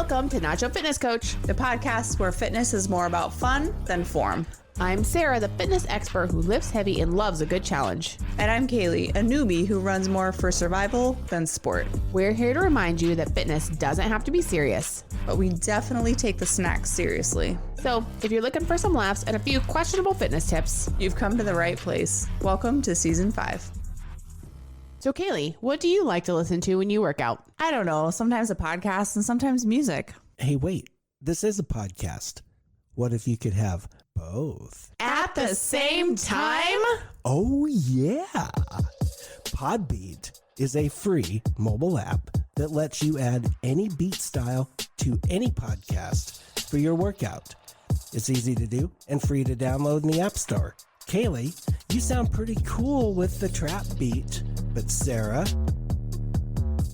Welcome to Nacho Fitness Coach, the podcast where fitness is more about fun than form. I'm Sarah, the fitness expert who lifts heavy and loves a good challenge. And I'm Kaylee, a newbie who runs more for survival than sport. We're here to remind you that fitness doesn't have to be serious, but we definitely take the snacks seriously. So if you're looking for some laughs and a few questionable fitness tips, you've come to the right place. Welcome to season 5. So Kaylee, what do you like to listen to when you work out? I don't know. Sometimes a podcast and sometimes music. Hey, wait. This is a podcast. What if you could have both? At the same time? Oh, yeah. Podbeat is a free mobile app that lets you add any beat style to any podcast for your workout. It's easy to do and free to download in the App Store. Kaylee, you sound pretty cool with the trap beat, but Sarah,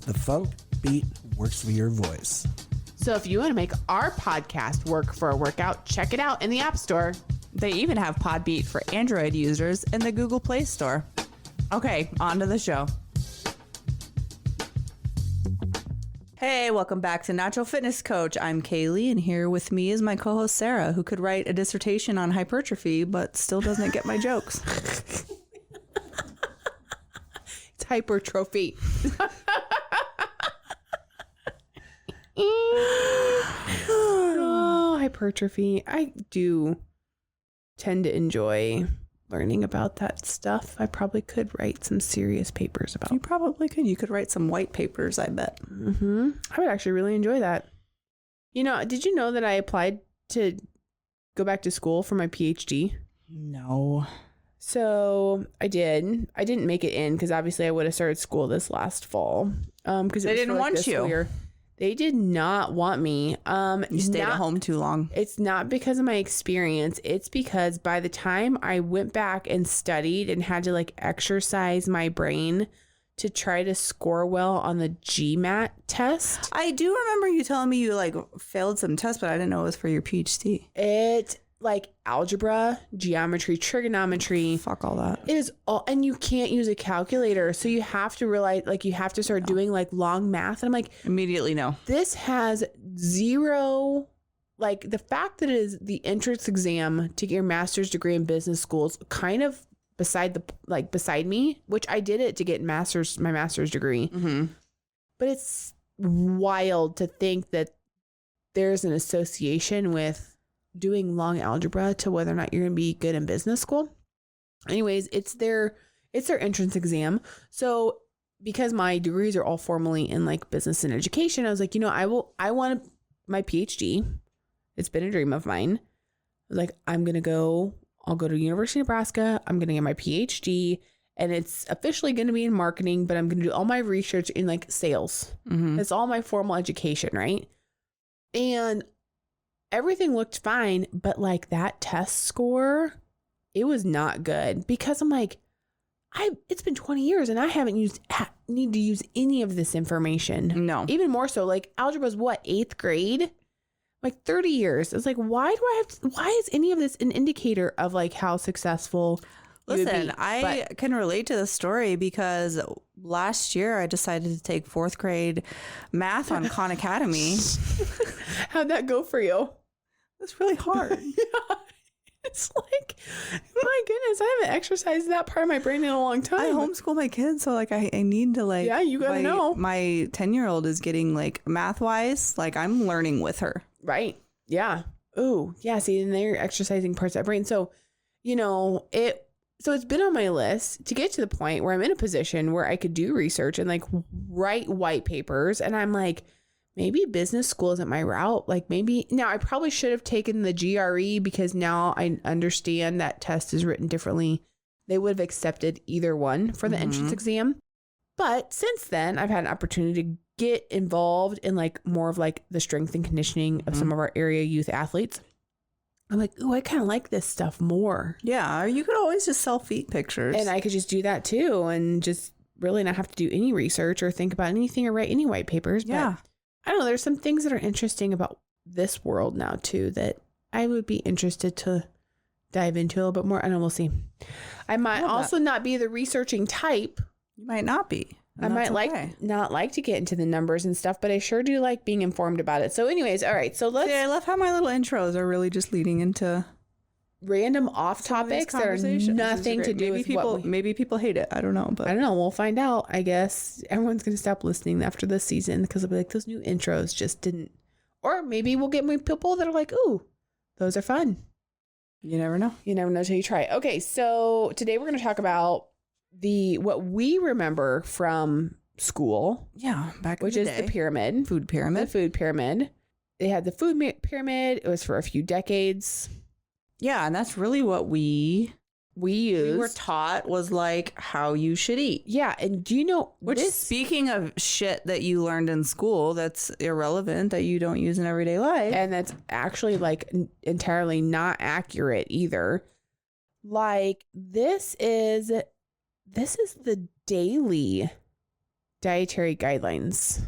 the funk beat works for your voice. So if you want to make our podcast work for a workout, check it out in the App Store. They even have Podbeat for Android users in the Google Play Store. Okay, on to the show. Hey, welcome back to Nacho Fitness Coach. I'm Kaylee, and here with me is my co-host Sarah, who could write a dissertation on hypertrophy, but still doesn't get my jokes. It's hypertrophy. Oh, hypertrophy. I do tend to enjoy learning about that stuff. I probably could write some serious papers about. You probably could. You could write some white papers, I bet. Mm-hmm. I would actually really enjoy that. You know, did you know that I applied to go back to school for my PhD? No. So I did. I didn't make it in because obviously I would have started school this last fall. Because they didn't want you. They did not want me. You stayed at home too long. It's not because of my experience. It's because by the time I went back and studied and had to like exercise my brain to try to score well on the GMAT test. I do remember you telling me you like failed some tests, but I didn't know it was for your PhD. It like algebra, geometry, trigonometry. Fuck all that. It is all, and you can't use a calculator. So you have to realize, like, you have to start doing like long math. And I'm like, immediately no. This has zero, like the fact that it is the entrance exam to get your master's degree in business schools kind of beside me, which I did it to get my master's degree. Mm-hmm. But it's wild to think that there's an association with doing long algebra to whether or not you're going to be good in business school. Anyways, it's their entrance exam. So because my degrees are all formally in like business and education, I was like, I want my PhD. It's been a dream of mine. I was like, I'll go to University of Nebraska. I'm going to get my PhD, and it's officially going to be in marketing, but I'm going to do all my research in like sales. Mm-hmm. That's all my formal education. Right. And everything looked fine, but like that test score, it was not good because I'm like, it's been 20 years and I haven't need to use any of this information. No. Even more so, like algebra is what, 8th grade? Like 30 years. It's like, why is any of this an indicator of like how successful you would be? Listen, I can relate to the story because last year I decided to take 4th grade math on Khan Academy. How'd that go for you? It's really hard. Yeah. It's like, my goodness, I haven't exercised that part of my brain in a long time. I homeschool my kids, so like I need to like. Yeah, you gotta know. My 10-year-old is getting like math wise, like I'm learning with her. Right. Yeah. Oh, yeah. See, and they're exercising parts of that brain. So, so it's been on my list to get to the point where I'm in a position where I could do research and like write white papers. And I'm like, maybe business school isn't my route. Like now I probably should have taken the GRE because now I understand that test is written differently. They would have accepted either one for the entrance exam. But since then, I've had an opportunity to get involved in like more of like the strength and conditioning of some of our area youth athletes. I'm like, oh, I kind of like this stuff more. Yeah. Or you could always just sell feet pictures. And I could just do that too and just really not have to do any research or think about anything or write any white papers. Yeah. But I don't know. There's some things that are interesting about this world now too that I would be interested to dive into a little bit more. I know, we'll see. I might also not be the researching type. You might not be. I might not like to get into the numbers and stuff, but I sure do like being informed about it. So anyways, all right. So let's... See, I love how my little intros are really just leading into... random off topics that are nothing to do with maybe people hate it. I don't know, but I don't know. We'll find out. I guess everyone's gonna stop listening after this season because they'll be like, those new intros just didn't. Or maybe we'll get more people that are like, ooh, those are fun. You never know. You never know till you try. Okay, so today we're gonna talk about what we remember from school. Yeah, which is the pyramid, food pyramid, the food pyramid. They had the food pyramid. It was for a few decades. Yeah, and that's really what we used. We were taught was like how you should eat. Yeah, and do you know speaking of shit that you learned in school that's irrelevant that you don't use in everyday life, and that's actually like entirely not accurate either. Like this is the daily dietary guidelines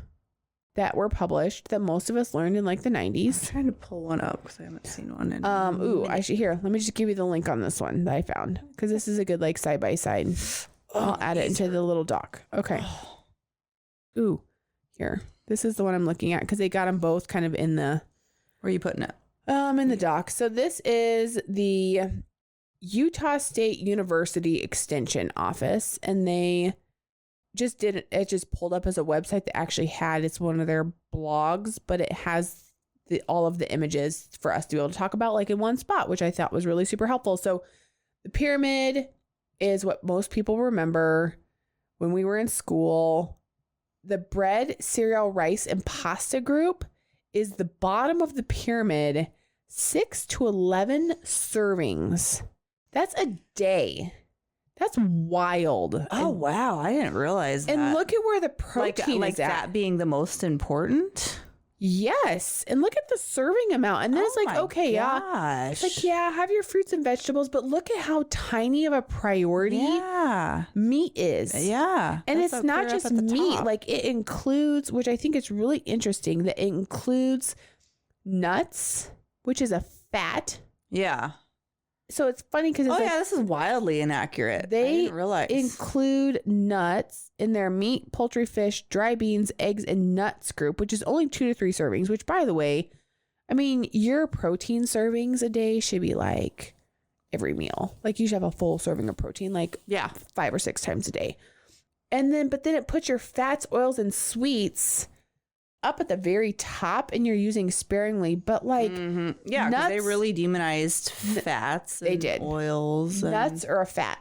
that were published that most of us learned in like the 90s. I'm trying to pull one up because I haven't seen one in I should let me just give you the link on this one that I found because this is a good like side by side. I'll add it into the little doc. Okay. Ooh, here. This is the one I'm looking at because they got them both kind of in the... Where are you putting it? In the doc. So this is the Utah State University Extension Office, and they just did it just pulled up as a website that actually had, it's one of their blogs, but it has all of the images for us to be able to talk about like in one spot, which I thought was really super helpful. So the pyramid is what most people remember when we were in school. The bread, cereal, rice, and pasta group is the bottom of the pyramid, 6 to 11 servings. That's a day. That's wild. Oh, wow. I didn't realize that. And look at where the protein like is at. That being the most important? Yes. And look at the serving amount. And then it's like, okay, yeah. It's like, yeah, have your fruits and vegetables, but look at how tiny of a priority meat is. Yeah. And it's not just meat. Top. Like it includes, which I think is really interesting, that it includes nuts, which is a fat. Yeah. So it's funny because this is wildly inaccurate. They I didn't realize. include nuts in their meat, poultry, fish, dry beans, eggs, and nuts group, which is only 2 to 3 servings, which, by the way, I mean, your protein servings a day should be like every meal. Like you should have a full serving of protein, like 5 or 6 times a day. But then it puts your fats, oils, and sweets up at the very top, and you're using sparingly, but like because they really demonized fats. They did oils. Nuts are a fat,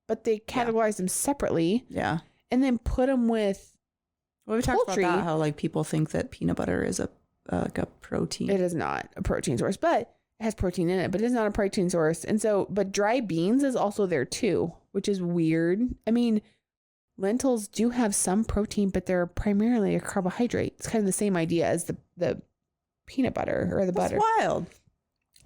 but they categorized them separately. Yeah, and then put them with. Well, we talked about that, how like people think that peanut butter is a protein. It is not a protein source, but it has protein in it. But it's not a protein source, and so but dry beans is also there too, which is weird. I mean, lentils do have some protein, but they're primarily a carbohydrate. It's kind of the same idea as the peanut butter or the butter. That's wild.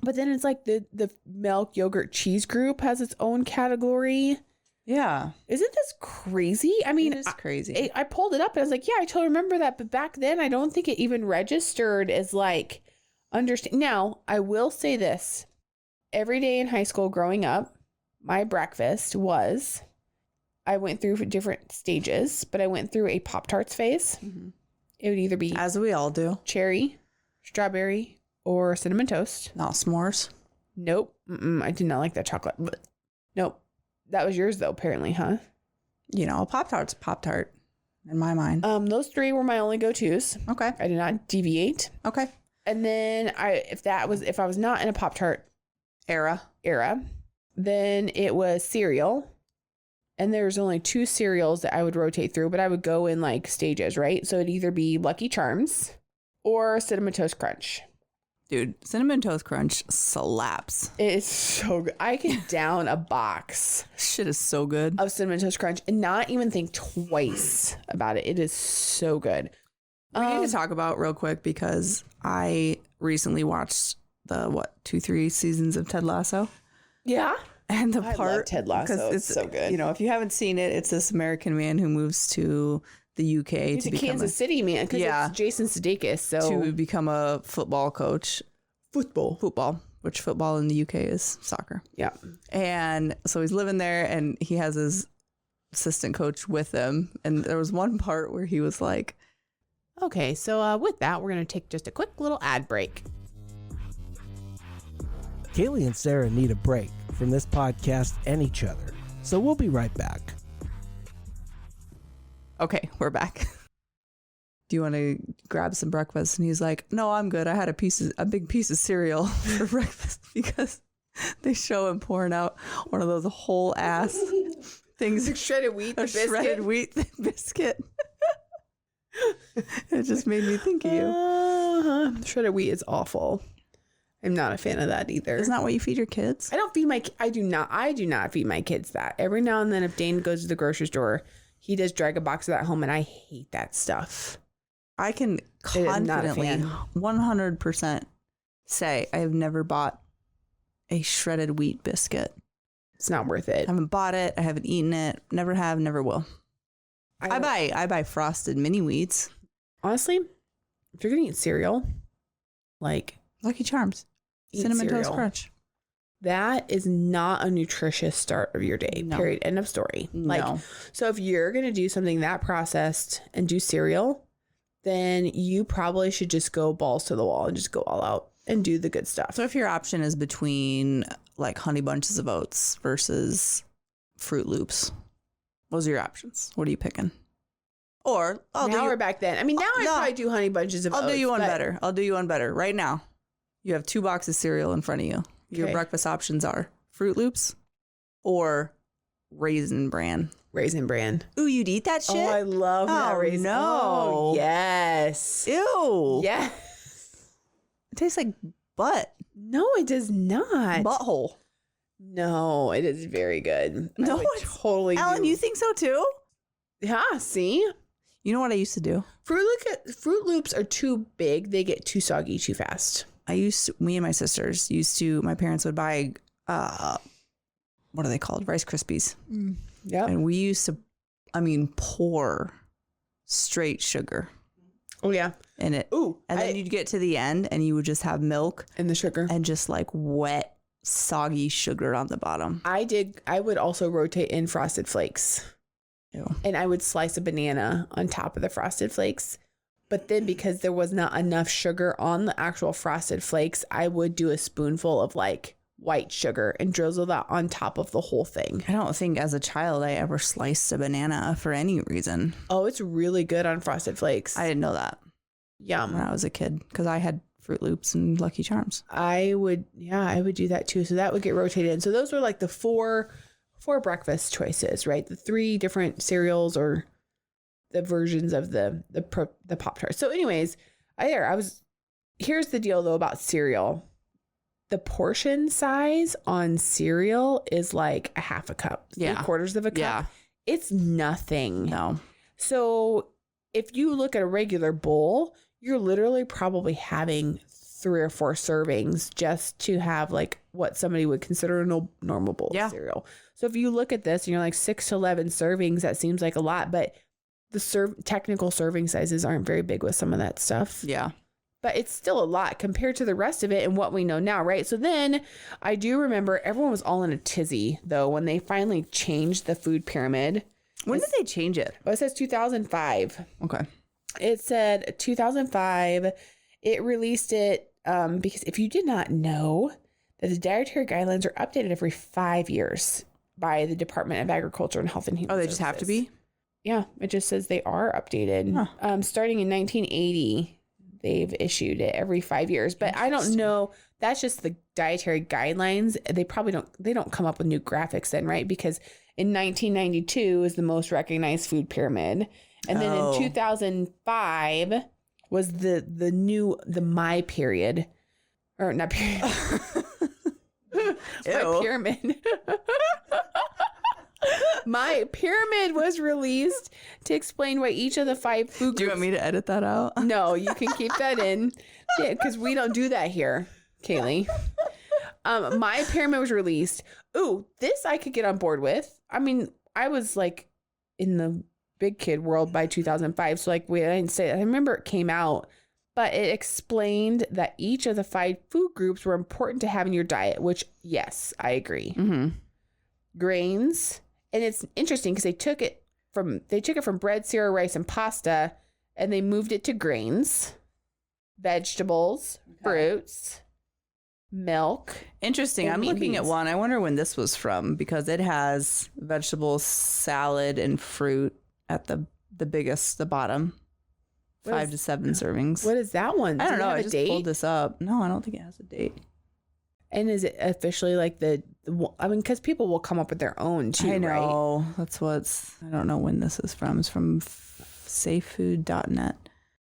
But then it's like the milk, yogurt, cheese group has its own category. Yeah. Isn't this crazy? I mean, it is crazy. I pulled it up and I was like, yeah, I totally remember that. But back then, I don't think it even registered as like understand. Now, I will say this. Every day in high school growing up, my breakfast was... I went through different stages, but I went through a Pop-Tarts phase. Mm-hmm. It would either be... As we all do. Cherry, strawberry, or cinnamon toast. Not s'mores? Nope. I did not like that chocolate. Nope. That was yours, though, apparently, huh? You know, Pop-Tart's Pop-Tart, in my mind. Those 3 were my only go-tos. Okay. I did not deviate. Okay. And then if I was not in a Pop-Tart era, then it was cereal. And there's only 2 cereals that I would rotate through, but I would go in like stages, right? So it'd either be Lucky Charms or Cinnamon Toast Crunch. Dude, Cinnamon Toast Crunch slaps. It is so good. I can down a box. Shit is so good. Of Cinnamon Toast Crunch and not even think twice about it. It is so good. We need to talk about real quick because I recently watched the 2-3 seasons of Ted Lasso. Yeah. And I love Ted Lasso. It's so good. You know, if you haven't seen it, it's this American man who moves to the UK He's to a become Kansas City man because it's Jason Sudeikis. So to become a football coach. Football, which football in the UK is soccer. Yeah. And so he's living there and he has his assistant coach with him. And there was one part where he was like, Okay, so with that, we're going to take just a quick little ad break. Kaylee and Sarah need a break from this podcast and each other, so we'll be right back. okay, we're back. Do you want to grab some breakfast? And he's like, no, I'm good. I had a big piece of cereal for breakfast, because they show him pouring out one of those whole ass things. Shredded wheat, A shredded wheat biscuit. It just made me think of you. Shredded wheat is awful. I'm not a fan of that either. Isn't that what you feed your kids? I don't feed I do not feed my kids that. Every now and then, if Dane goes to the grocery store, he does drag a box of that home, and I hate that stuff. I can confidently 100% say I have never bought a shredded wheat biscuit. It's not worth it. I haven't bought it. I haven't eaten it. Never have, never will. I buy frosted mini wheats. Honestly, if you're gonna eat cereal, like Lucky Charms, eat Cinnamon cereal. Toast Crunch. That is not a nutritious start of your day. No. Period. End of story. No. So if you're gonna do something that processed and do cereal, then you probably should just go balls to the wall and just go all out and do the good stuff. So if your option is between like Honey Bunches of Oats versus Fruit Loops, those are your options. What are you picking? Or now or back then. I mean, now I probably do Honey Bunches of Oats. I'll do you one better. I'll do you one better. Right now, you have 2 boxes of cereal in front of you. Your Okay. breakfast options are Fruit Loops or Raisin Bran. Raisin Bran. Ooh, you'd eat that shit? Oh, I love that raisin. No. Oh, yes. Ew. Yes. It tastes like butt. No, it does not. Butthole. No, it is very good. No, I would it's- totally. Alan, you think so too? Yeah. See, You know what I used to do? Fruit Loops are too big. They get too soggy too fast. Me and my sisters my parents would buy, what are they called? Rice Krispies. Yep. And we used to, pour straight sugar Oh yeah. in it. Ooh. And then you'd get to the end and you would just have milk and the sugar. and just like wet, soggy sugar on the bottom. I would also rotate in Frosted Flakes. Ew. And I would slice a banana on top of the Frosted Flakes. But then because there was not enough sugar on the actual Frosted Flakes, I would do a spoonful of like white sugar and drizzle that on top of the whole thing. I don't think as a child I ever sliced a banana for any reason. Oh, it's really good on Frosted Flakes. I didn't know that Yum. when I was a kid because I had Fruit Loops and Lucky Charms. I would do that too. So that would get rotated in. So those were like the four breakfast choices, right? The 3 different cereals or the versions of the Pop-Tart. So anyways, here's the deal though about cereal. The portion size on cereal is like a half a cup, 3/4 of a cup. Yeah. It's nothing. No. So if you look at a regular bowl, you're literally probably having 3 or 4 servings just to have like what somebody would consider a normal bowl of cereal. So if you look at this and you're like 6 to 11 servings, that seems like a lot, but the technical serving sizes aren't very big with some of that stuff. Yeah. But it's still a lot compared to the rest of it and what we know now, right? So then I do remember everyone was all in a tizzy, though, when they finally changed the food pyramid. When did they change it? Oh, it says 2005. Okay. It said 2005. It released it because if you did not know that the dietary guidelines are updated every 5 years by the Department of Agriculture and Health and Human Services. Oh, they just have to be? Yeah, it just says they are updated. Huh. Starting in 1980. They've issued it every 5 years, but I don't know. That's just the dietary guidelines. They don't come up with new graphics then, right? Because in 1992 is the most recognized food pyramid. And then in 2005 was the My period, or not period. My pyramid. My pyramid was released to explain why each of the 5 food groups. Do you want me to edit that out? No, you can keep that in. Yeah, because we don't do that here, Kaylee. My pyramid was released. Ooh, this I could get on board with. I mean, I was like in the big kid world by 2005. So like, I didn't say that. I remember it came out, but it explained that each of the 5 food groups were important to have in your diet, which yes, I agree. Mm-hmm. Grains And it's interesting because they took it from bread, cereal, rice, and pasta, and they moved it to grains, vegetables, fruits, milk. Interesting. I'm looking at one. I wonder when this was from because it has vegetables, salad, and fruit at the bottom. 5 to 7 servings. What is that one? I don't know. I just pulled this up. No, I don't think it has a date. And is it officially like because people will come up with their own too, I know. Right? I don't know when this is from. It's from safefood.net.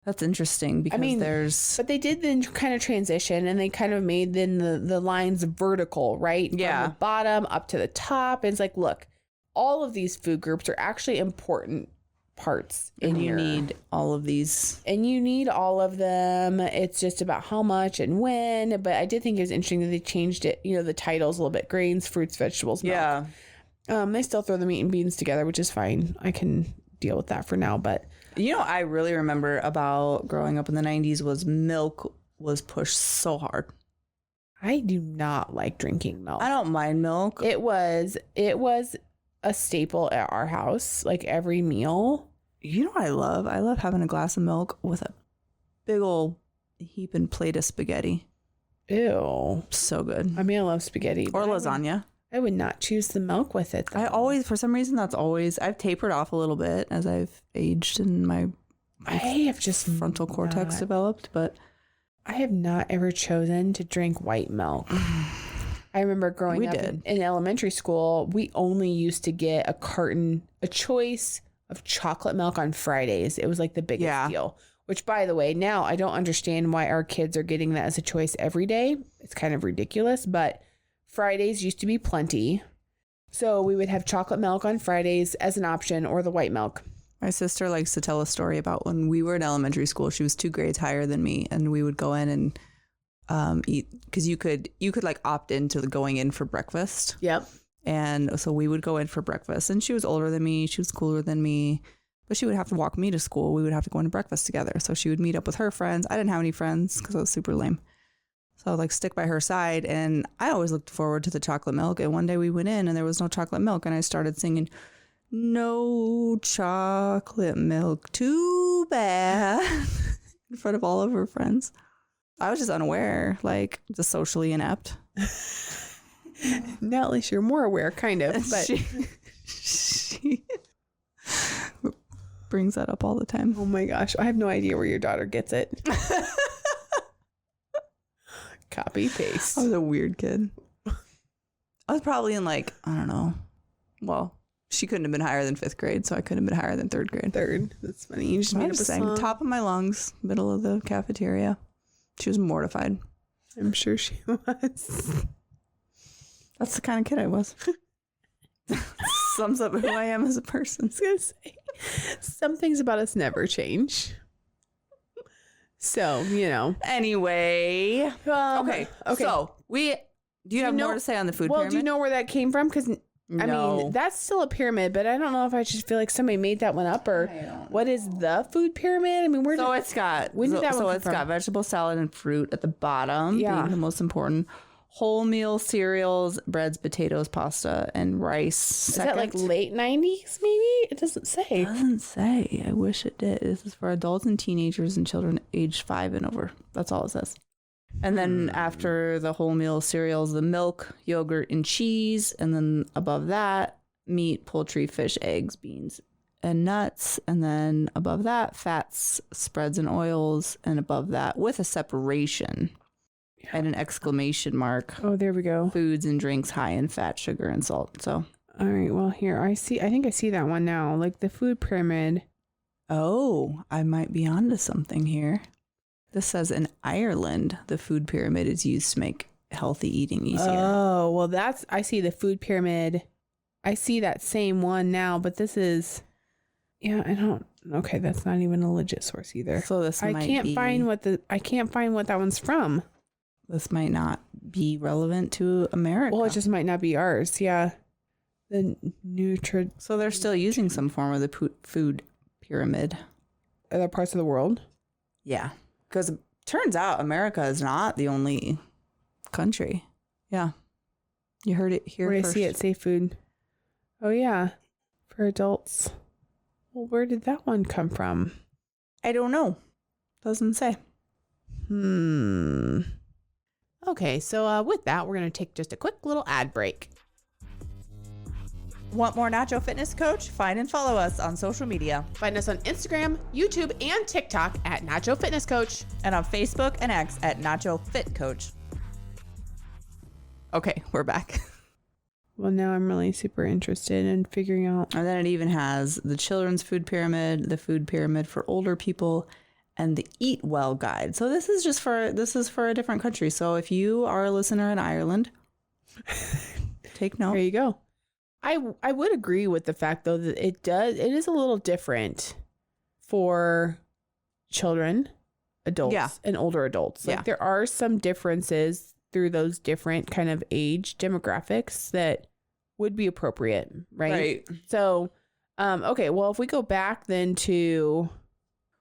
That's interesting because But they did then kind of transition and they kind of made then the lines vertical, right? Yeah. From the bottom up to the top. And it's like, look, all of these food groups are actually important parts and you need all of these. And you need all of them. It's just about how much and when. But I did think it was interesting that they changed it, the titles a little bit. Grains, fruits, vegetables, milk. Yeah. They still throw the meat and beans together, which is fine. I can deal with that for now, but I really remember about growing up in the 90s was milk was pushed so hard. I do not like drinking milk. I don't mind milk. It was a staple at our house, like every meal. You know what I love? I love having a glass of milk with a big old heaping plate of spaghetti. Ew. So good. I love spaghetti. Or lasagna. I would not choose the milk with it, though. I always, for some reason, I've tapered off a little bit as I've aged and my I have just frontal cortex developed, but I have not ever chosen to drink white milk. I remember growing up in elementary school, we only used to get a choice of chocolate milk on Fridays. It was like the biggest deal, which, by the way, now I don't understand why our kids are getting that as a choice every day. It's kind of ridiculous, but Fridays used to be plenty. So we would have chocolate milk on Fridays as an option or the white milk. My sister likes to tell a story about when we were in elementary school. She was 2 grades higher than me, and we would go in and eat because you could like opt into going in for breakfast. Yep. And so we would go in for breakfast, and she was older than me. She was cooler than me, but she would have to walk me to school. We would have to go into breakfast together. So she would meet up with her friends. I didn't have any friends because I was super lame. So I would like stick by her side, and I always looked forward to the chocolate milk. And one day we went in and there was no chocolate milk, and I started singing, "No chocolate milk, too bad," in front of all of her friends. I was just unaware, like just socially inept. Now at least you're more aware, kind of. But she brings that up all the time. Oh my gosh, I have no idea where your daughter gets it. Copy paste. I was a weird kid. I was probably in I don't know. Well, she couldn't have been higher than 5th grade, so I couldn't have been higher than 3rd grade. 3rd. That's funny. You just made up a song. Top of my lungs, middle of the cafeteria. She was mortified. I'm sure she was. That's the kind of kid I was. Sums up who I am as a person. I was gonna say, some things about us never change. So, Anyway. Okay. So, do you have more to say on the food pyramid? Well, do you know where that came from? Because, that's still a pyramid, but I don't know if I just feel like somebody made that one up or what is the food pyramid? When did that one come from? Got vegetable, salad, and fruit at the bottom, being the most important. Whole meal cereals, breads, potatoes, pasta, and rice. Is that like late 90s, maybe? It doesn't say. It doesn't say. I wish it did. This is for adults and teenagers and children aged 5 and over. That's all it says. And then after the whole meal cereals, the milk, yogurt, and cheese. And then above that, meat, poultry, fish, eggs, beans, and nuts. And then above that, fats, spreads, and oils. And above that, with a separation and an exclamation mark. Oh, there we go. Foods and drinks high in fat, sugar, and salt. So, all right. Well, here I think I see that one now. Like the food pyramid. Oh, I might be onto something here. This says in Ireland, the food pyramid is used to make healthy eating easier. Oh, well, I see the food pyramid. I see that same one now, but this is, okay, that's not even a legit source either. So I can't find what that one's from. This might not be relevant to America. Well, it just might not be ours. Yeah. So they're still using some form of the food pyramid. Other parts of the world? Yeah. Because it turns out America is not the only country. Yeah. You heard it here Where first. I see it, say food. Oh, yeah. For adults. Well, where did that one come from? I don't know. Doesn't say. Okay, so with that, we're going to take just a quick little ad break. Want more Nacho Fitness Coach? Find and follow us on social media. Find us on Instagram, YouTube, and TikTok at Nacho Fitness Coach. And on Facebook and X at Nacho Fit Coach. Okay, we're back. Well, now I'm really super interested in figuring out. And then it even has the children's food pyramid, the food pyramid for older people, and the Eat Well guide. So this is for a different country. So if you are a listener in Ireland, take note. There you go. I would agree with the fact though that it is a little different for children, adults, and older adults. Like there are some differences through those different kind of age demographics that would be appropriate, right? So, okay, well, if we go back then to...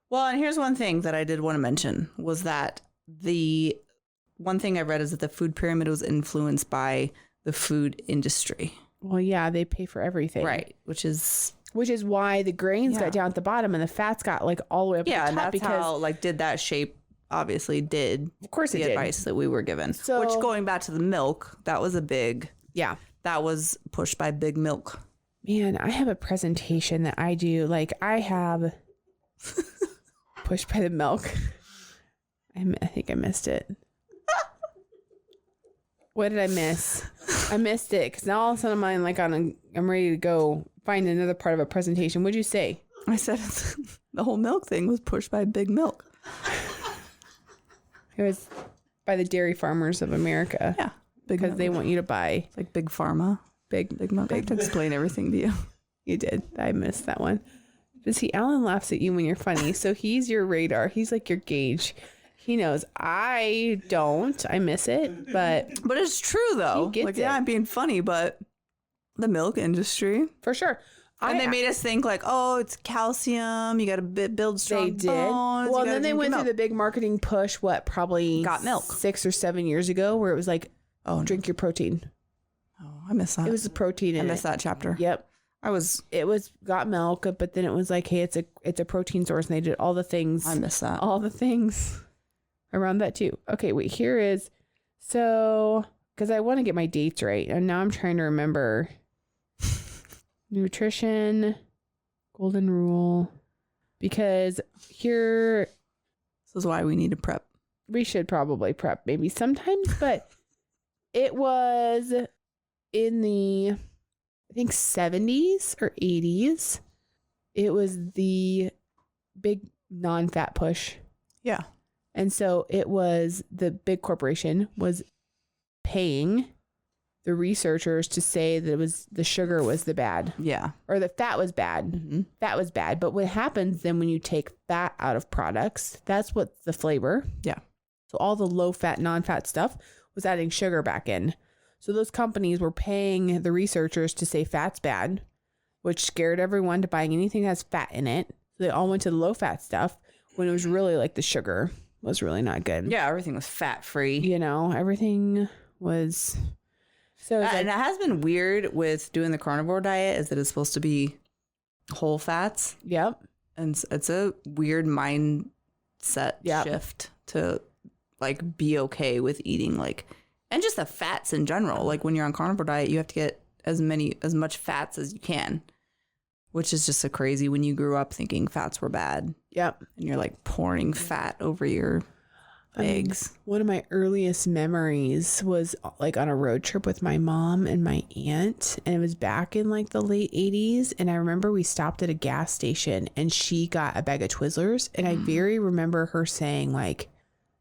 Well, and here's one thing that I did want to mention was that the one thing I read is that the food pyramid was influenced by the food industry. Well, yeah, they pay for everything. Right, which is why the grains got down at the bottom and the fats got like all the way up at the top. And that's because how did that shape obviously did. Of course it the did. advice that we were given. So, which going back to the milk, that was a big... Yeah. That was pushed by Big Milk. Man, I have a presentation that I do. Like I have pushed by the milk. I think I missed it. What did I miss? I missed it because now all of a sudden I'm like I'm ready to go find another part of a presentation. What'd you say? I said the whole milk thing was pushed by Big Milk. It was by the dairy farmers of America. Yeah. Because they want you to buy. It's like Big Pharma. Big Milk. I have to explain everything to you. You did. I missed that one. But see, Alan laughs at you when you're funny. So he's your radar. He's like your gauge. He knows. I don't. I miss it. But it's true though. He gets it. Yeah, I'm being funny, but the milk industry. For sure. And they made us think like, oh, it's calcium. You got to build strong They did. bones. Well, and then they went through the big marketing push, probably Got milk 6 or 7 years ago, where it was like, drink your protein. Oh, I missed that. It was the protein in it. I missed that chapter. Yep. It was got milk, but then it was like, hey, it's a protein source, and they did all the things. I missed that. All the things around that too. Okay, wait, here is, so, because I want to get my dates right, and now I'm trying to remember. Nutrition, golden rule, because here. This is why we need to prep. We should probably prep maybe sometimes, but it was in the, I think 70s or 80s. It was the big non-fat push. Yeah. And so it was the big corporation was paying the researchers to say that it was the sugar was the bad. Yeah. Or the fat was bad. Mm-hmm. Fat was bad. But what happens then when you take fat out of products, that's what's the flavor. Yeah. So all the low fat, non-fat stuff was adding sugar back in. So those companies were paying the researchers to say fat's bad, which scared everyone to buying anything that has fat in it. So they all went to the low fat stuff when it was really like the sugar was really not good. Yeah, everything was fat free. You know, everything was... So and it has been weird with doing the carnivore diet is that it's supposed to be whole fats. Yep. And it's a weird mindset shift to like be okay with eating like, and just the fats in general. Like when you're on carnivore diet, you have to get as much fats as you can, which is just so crazy when you grew up thinking fats were bad. Yep. And you're like pouring fat over your eggs. One of my earliest memories was like on a road trip with my mom and my aunt, and it was back in like the late 80s. And I remember we stopped at a gas station and she got a bag of Twizzlers, and I very remember her saying like,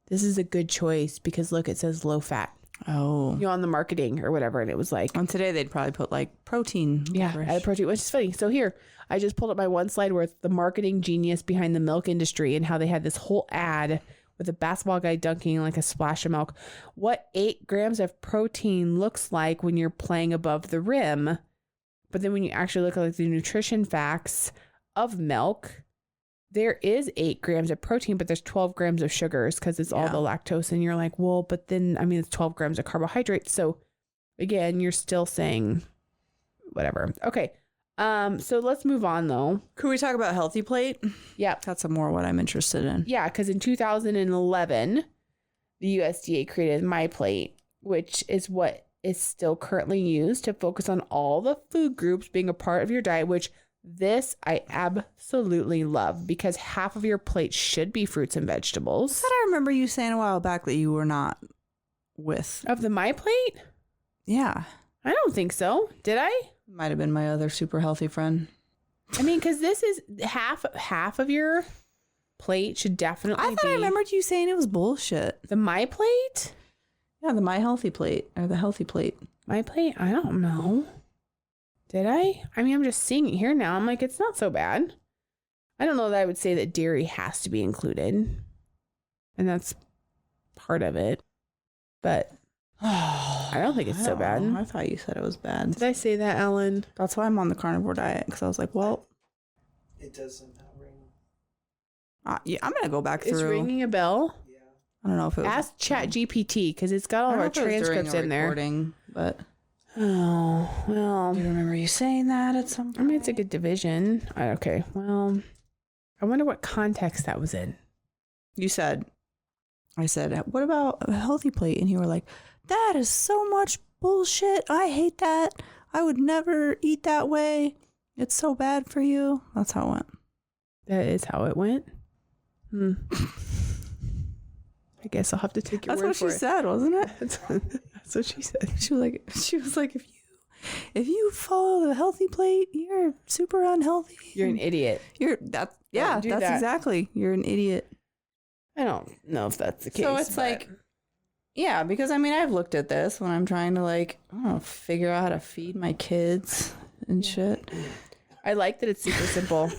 this is a good choice because look, it says low fat. Oh, you know, on the marketing or whatever. And it was like, and today they'd probably put like protein. Yeah, added protein, which is funny. So here, I just pulled up my one slide where it's the marketing genius behind the milk industry and how they had this whole ad with a basketball guy dunking like a splash of milk. What 8 grams of protein looks like when you're playing above the rim. But then when you actually look at like the nutrition facts of milk, there is 8 grams of protein, but there's 12 grams of sugars because it's all the lactose. And you're like, well, but then, I mean, it's 12 grams of carbohydrates. So again, you're still saying whatever. Okay. So let's move on though. Could we talk about Healthy Plate? Yeah. That's more what I'm interested in. Yeah, because in 2011, the USDA created MyPlate, which is what is still currently used to focus on all the food groups being a part of your diet, which this I absolutely love because half of your plate should be fruits and vegetables. I remember you saying a while back that you were not with. Of the MyPlate? Yeah. I don't think so. Did I? Might have been my other super healthy friend. I mean, because this is half of your plate should definitely I thought I remembered you saying it was bullshit. The MyPlate? Yeah, the My Healthy Plate or the Healthy Plate. MyPlate? I don't know. Did I? I mean, I'm just seeing it here now. I'm like, it's not so bad. I don't know that I would say that dairy has to be included. And that's part of it. But I don't think it's so bad. I thought you said it was bad. Did I say that, Ellen? That's why I'm on the carnivore diet, because I was like, well, It does somehow ring. yeah, I'm gonna go back Is through. ringing a bell? Yeah. I don't know if it was. Ask ChatGPT because it's got all of our transcripts in there. But Oh, well. I remember you saying that at some point. I mean, it's a good division. Okay, well, I wonder what context that was in. I said, what about a Healthy Plate? And you were like, that is so much bullshit. I hate that. I would never eat that way. It's so bad for you. That's how it went. That is how it went. I guess I'll have to take your That's word what for she it. said, wasn't it? That's what she said. She was like, if you follow the Healthy Plate, you're super unhealthy. You're an idiot. That's that. exactly. You're an idiot. I don't know if that's the case. So it's like, yeah, because I mean, I've looked at this when I'm trying to I don't know, figure out how to feed my kids and shit. I like that it's super simple,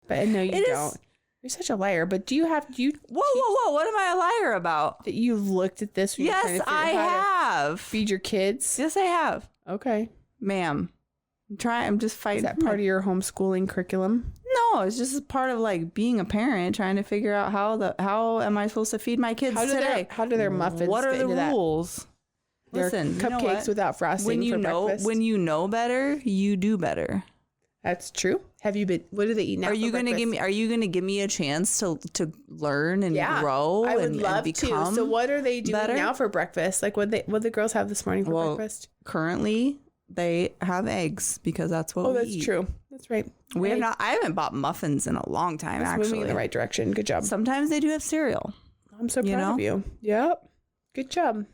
but I know you don't. You're such a liar. But do you? Whoa! What am I a liar about? That you looked at this? When you're trying Yes, to figure I out how to have. feed your kids. Yes, I have, Okay. ma'am. I'm just fighting. Is that part of your homeschooling curriculum? No, it's just part of being a parent, trying to figure out how am I supposed to feed my kids today? How do their muffins? What are fit the into that? rules? They're Listen, you know cupcakes what? without frosting for breakfast. When you know better, you do better. That's true. Have you been? What do they eat now? Are you gonna give me a chance to learn and grow? I would and love become to. So what are they doing better? now for breakfast? Like what the girls have this morning for breakfast? Currently, they have eggs because that's what we that's eat. true. That's right. We have not. I haven't bought muffins in a long time. That's actually, moving in the right direction. Good job. Sometimes they do have cereal. I'm so proud of you. Yep. Good job.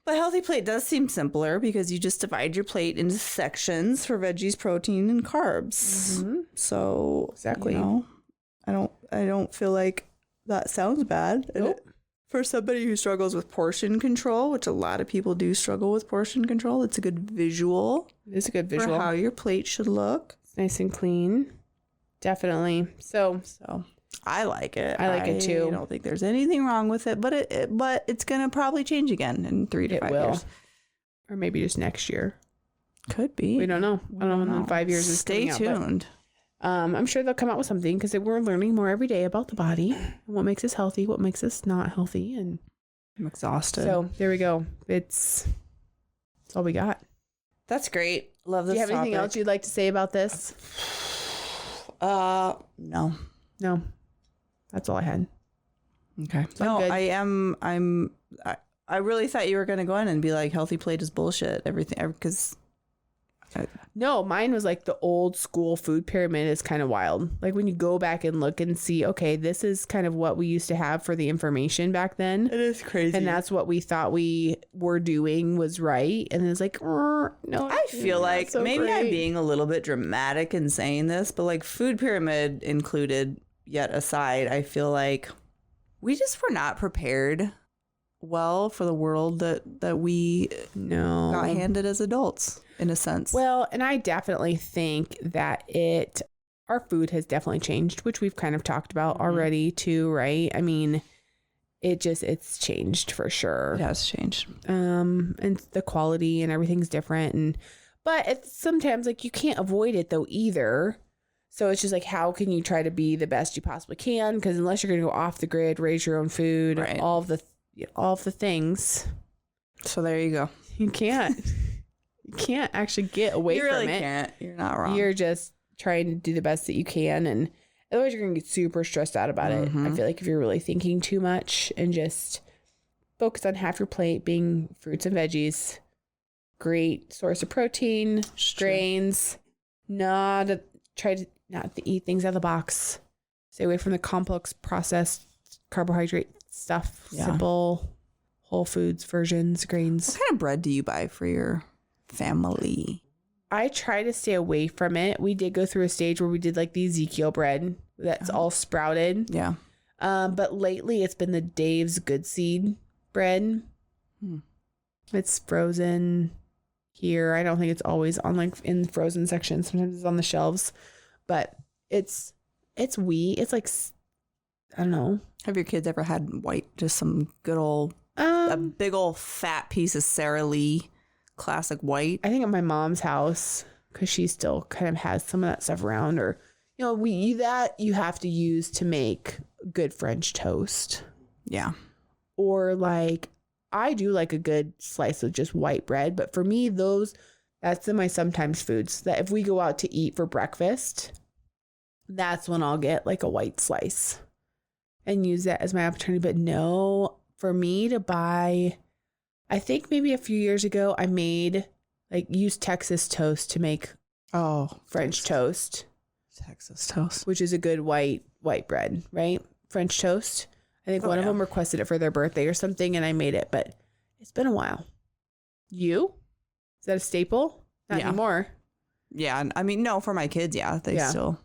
The Healthy Plate does seem simpler because you just divide your plate into sections for veggies, protein, and carbs. Mm-hmm. So Exactly. I don't feel like that sounds bad. And Nope. for somebody who struggles with portion control, which a lot of people do struggle with portion control, it's a good visual. It is a good visual. For how your plate should look. It's nice and clean. Definitely. So I like it. I like it too. I don't think there's anything wrong with it, but it's gonna probably change again in 3 to 5 years. Or maybe just next year. Could be. We don't know. I don't know when in 5 years is Stay coming out, tuned. but, I'm sure they'll come out with something because we're learning more every day about the body and what makes us healthy, what makes us not healthy, and I'm exhausted. so there we go. That's all we got. That's great. Love this. Do you have anything else you'd like to say about this? No. No. That's all I had. Okay. So I'm No, good. I really thought you were going to go in and be like, Healthy Plate is bullshit. Everything, because No, mine was like the old school food pyramid is kind of wild. Like when you go back and look and see, okay, this is kind of what we used to have for the information back then. it is crazy. And that's what we thought we were doing was right. And it's like, no. I feel like so maybe I'm great. being a little bit dramatic in saying this, but like food pyramid included yet aside, I feel like we just were not prepared well for the world that we got handed as adults, in a sense. Well, and I definitely think that our food has definitely changed, which we've kind of talked about already too, right? I mean, it's changed for sure. It has changed. And the quality and everything's different. But it's sometimes like you can't avoid it though either. So it's just like, how can you try to be the best you possibly can? Because unless you're going to go off the grid, raise your own food, Right. all of the things, So there you go. you can't. You can't actually get away from it. You really can't. You're not wrong. You're just trying to do the best that you can, and otherwise you're going to get super stressed out about it. I feel like if you're really thinking too much and just focus on half your plate being fruits and veggies, great source of protein, grains, not to eat things out of the box. Stay away from the complex processed carbohydrate stuff. Yeah. Simple whole foods versions, grains. What kind of bread do you buy for your family? I try to stay away from it. We did go through a stage where we did like the Ezekiel bread that's all sprouted. Yeah. But lately it's been the Dave's Good Seed bread. It's frozen here. I don't think it's always on like in the frozen section. Sometimes it's on the shelves, but it's wheat. It's like, I don't know. Have your kids ever had white, just some good old, a big old fat piece of Sara Lee classic white? I think at my mom's house, because she still kind of has some of that stuff around, or, you know, you have to use to make good French toast. Yeah. Or like, I do like a good slice of just white bread, but for me, that's in my sometimes foods that if we go out to eat for breakfast, that's when I'll get like a white slice and use that as my opportunity. But no, for me to buy, I think maybe a few years ago, I used Texas toast to make French toast. Texas toast. Which is a good white bread, right? French toast. I think one of them requested it for their birthday or something, and I made it, but it's been a while. You? Is that a staple? Not anymore. Yeah. I mean, no, for my kids, they still.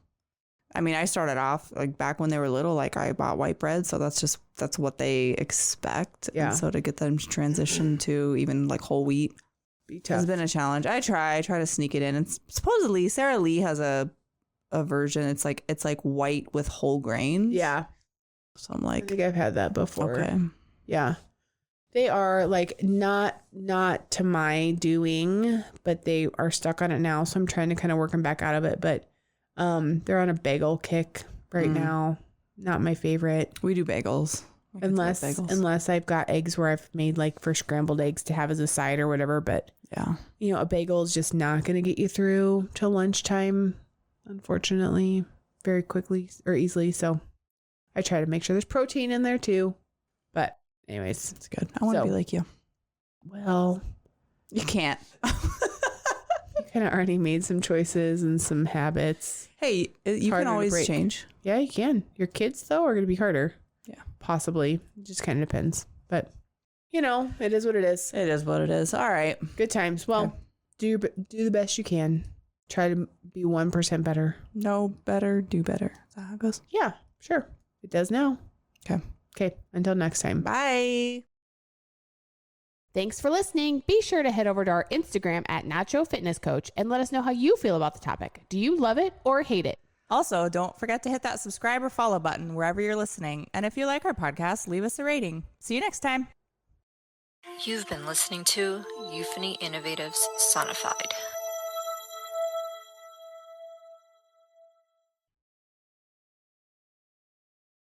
I mean, I started off like back when they were little, like I bought white bread. So that's what they expect. Yeah. And so to get them to transition to even like whole wheat has been a challenge. I try to sneak it in. And supposedly Sara Lee has a version. It's like white with whole grains. Yeah. So I'm like, I think I've had that before. Okay. Yeah. They are like not to my doing, but they are stuck on it now. So I'm trying to kind of work them back out of it. But they're on a bagel kick right now. Not my favorite. We do bagels. Unless I've got eggs where I've made like for scrambled eggs to have as a side or whatever. But yeah, you know, a bagel is just not going to get you through till lunchtime, unfortunately, very quickly or easily. So I try to make sure there's protein in there too. But anyways, it's good. I want to be like you. Well, you can't. You kind of already made some choices and some habits. Hey, you can always change. Yeah, you can. Your kids, though, are going to be harder. Yeah. Possibly. It just kind of depends. But, you know, it is what it is. It is what it is. All right. Good times. Well, do the best you can. Try to be 1% better. Know better, do better. Is that how it goes? Yeah, sure. It does now. Okay. Until next time. Bye. Thanks for listening. Be sure to head over to our Instagram at Nacho Fitness Coach and let us know how you feel about the topic. Do you love it or hate it? Also, don't forget to hit that subscribe or follow button wherever you're listening. And if you like our podcast, leave us a rating. See you next time. You've been listening to Euphony Innovatives Sonified.